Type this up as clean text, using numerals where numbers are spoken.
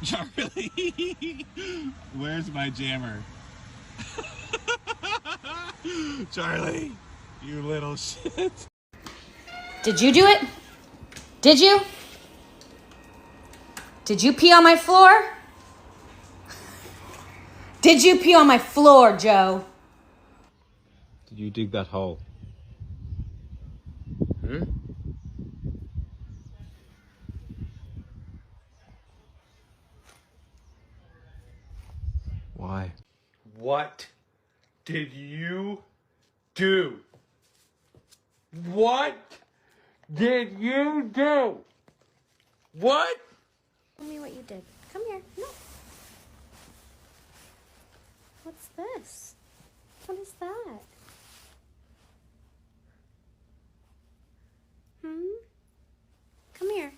Charlie, where's my jammer? Charlie, you little shit. Did you do it? Did you? Did you pee on my floor? Did you pee on my floor, Joe? Did you dig that hole? Hmm? Why? What did you do? What did you do? What? Tell me what you did. Come here. No. What's this? What is that? Come here.